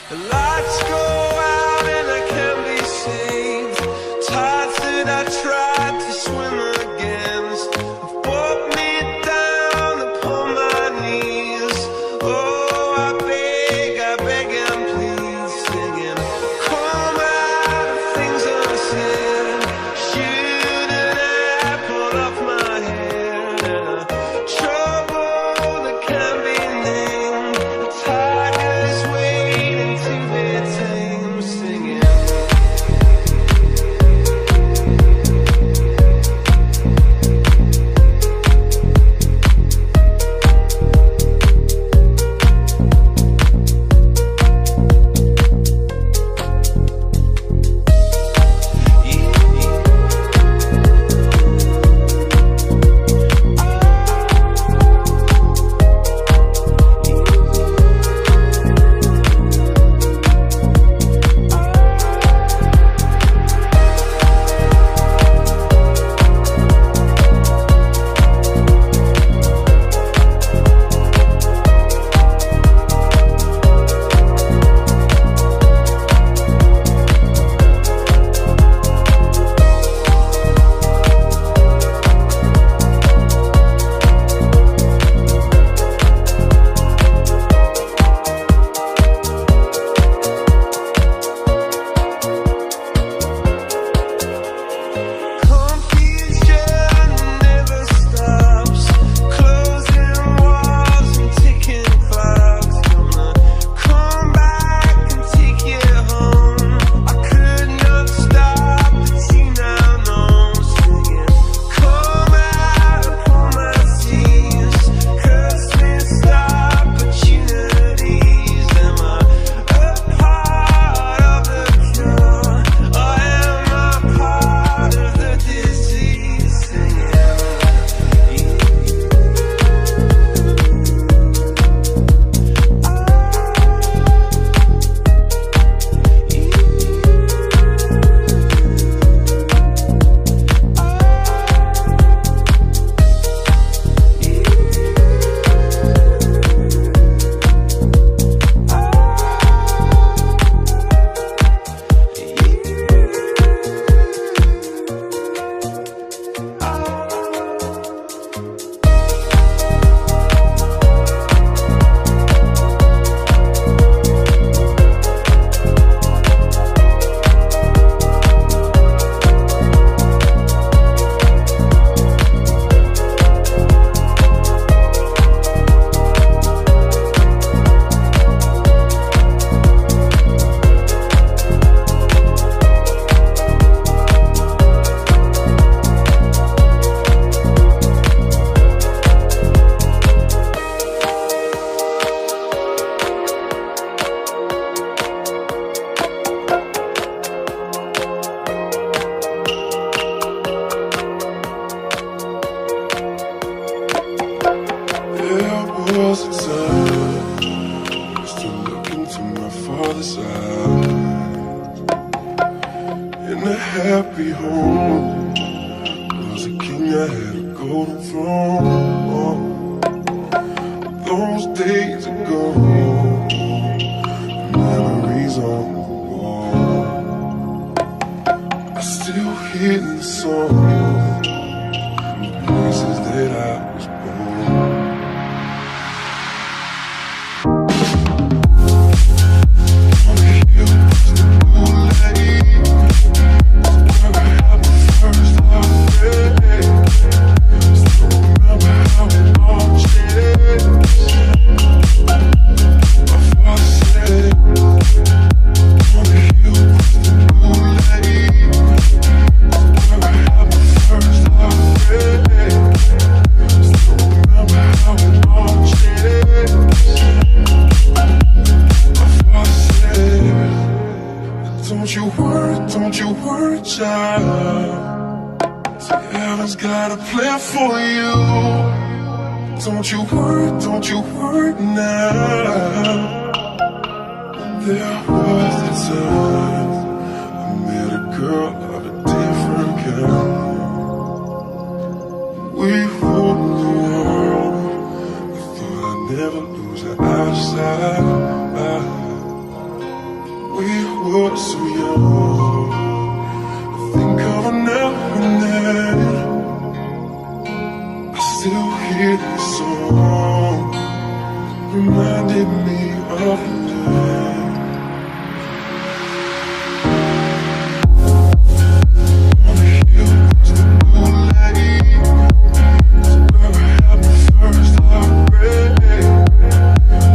The lights go out and I can't be saved. Tides that I tried to swim against have brought me down upon my knees. Oh, I beg and please, singing, come out of things unsaid. Shoot an apple off my head, and a trouble that can't be named. A tiger's waiting to be tamed, singing. Was a time used to look into my father's eyes. In a happy home was a king that had a golden throne. Those days ago, memories on the wall. I still hear the song from the places that I was born. Don't you worry, child. Heaven's got a plan for you. Don't you worry now. There was a time I met a girl of a different kind. We ruled the world. I thought I'd never lose her outside. were so young. I think of her now and then. I still hear this song, reminded me of the night. On the hill across the blue lake, is where I had my first heartbreak.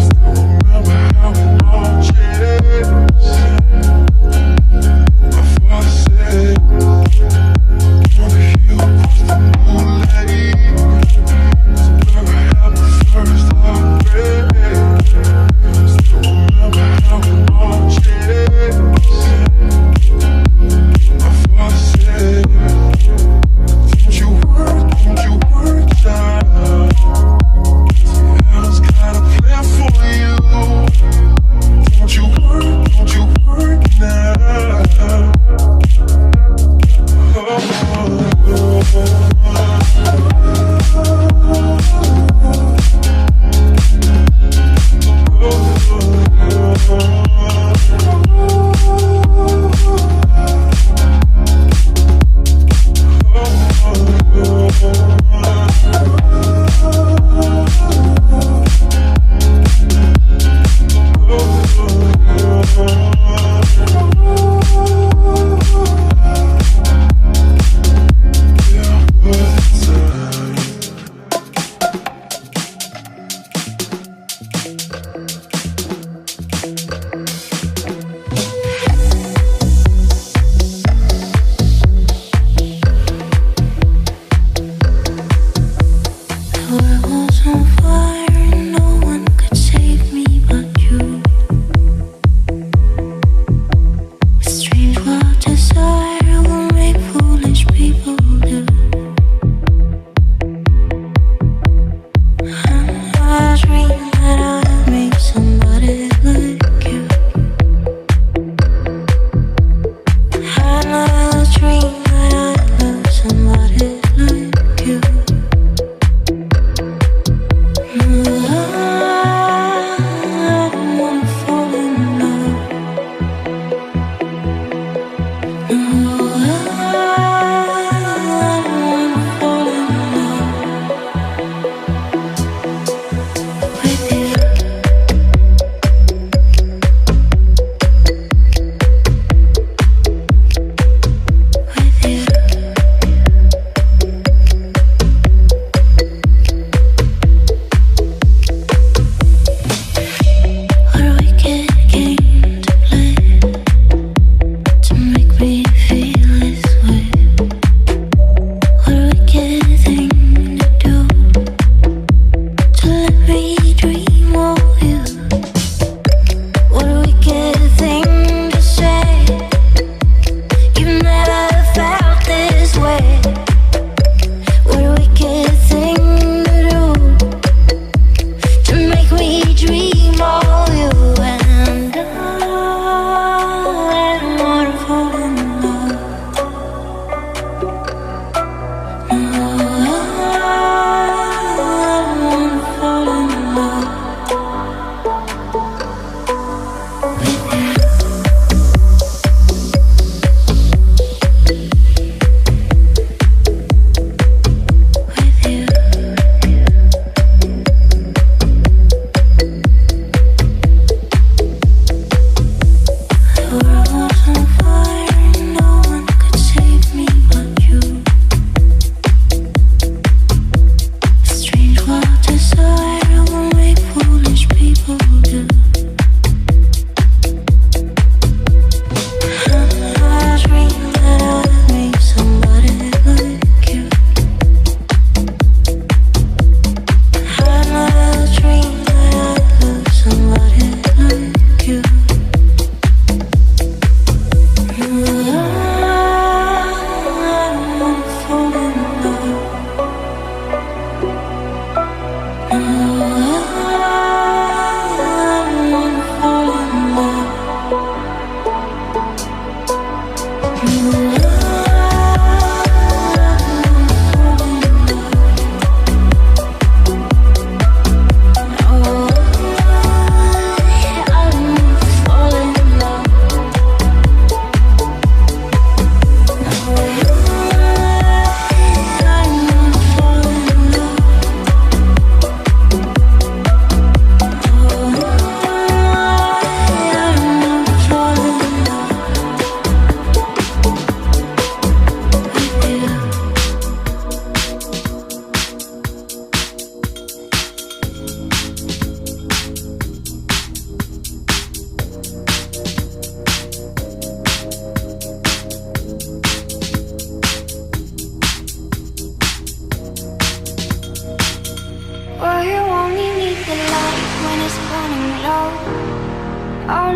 Still remember how it all changed. My father said, on the hill across the blue lake, is where I had my first heartbreak. Still remember how it all changed. My father said, don't you worry, child. Heaven's got a plan for you. Don't you worry now.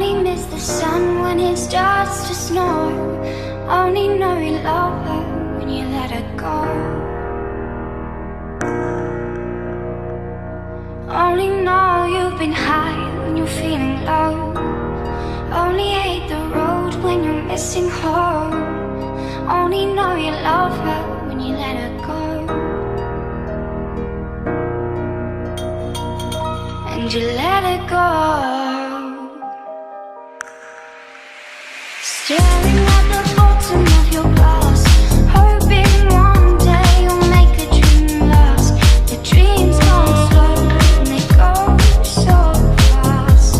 Only miss the sun when it starts to snow. Only know you love her when you let her go. Only know you've been high when you're feeling low. Only hate the road when you're missing home. Only know you love her when you let her go. And you let her go. Staring at the bottom of your glass, hoping one day you'll make a dream last. The dreams come slow and they go so fast.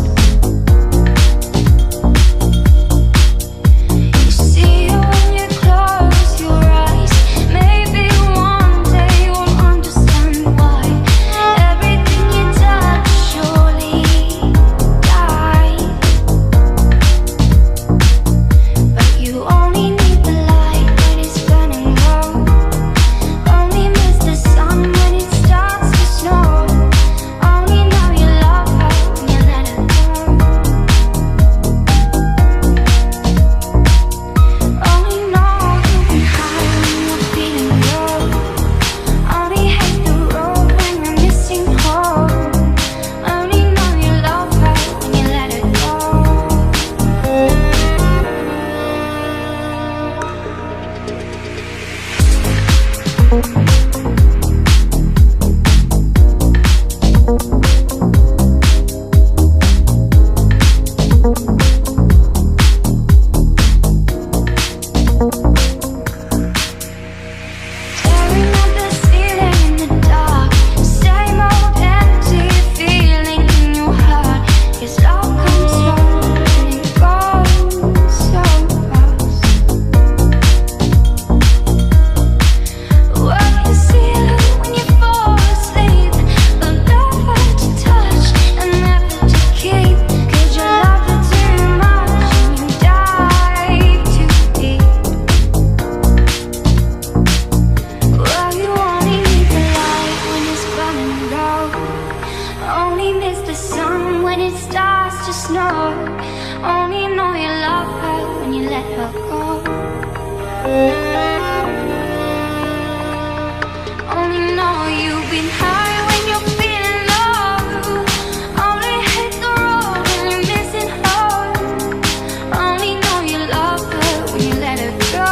You see it when you close your eyes. Maybe one day you'll understand why everything you touch surely dies. But you only need the light when it's burning low. Only miss the sun when it starts to snow. Only know you love her when you let her go. Only know you've been high when you're feeling low. Only hate the road when you're missing home. Only know you love her when you let her go. Staring at the ceiling in the dark, same old empty feeling in your heart. 'Cause love comes slow and it goes so fast. Well, you see it when you fall asleep, but never to touch and never to keep. 'Cause you love her too much and you dive too deep. Well, you only need the light when it's burning low. Only miss the sun when it starts to snow. Only know you love her when you let her go. Only know you've been high when you're feeling low. Only hit the road when you're missing home. Only know you love her when you let her go.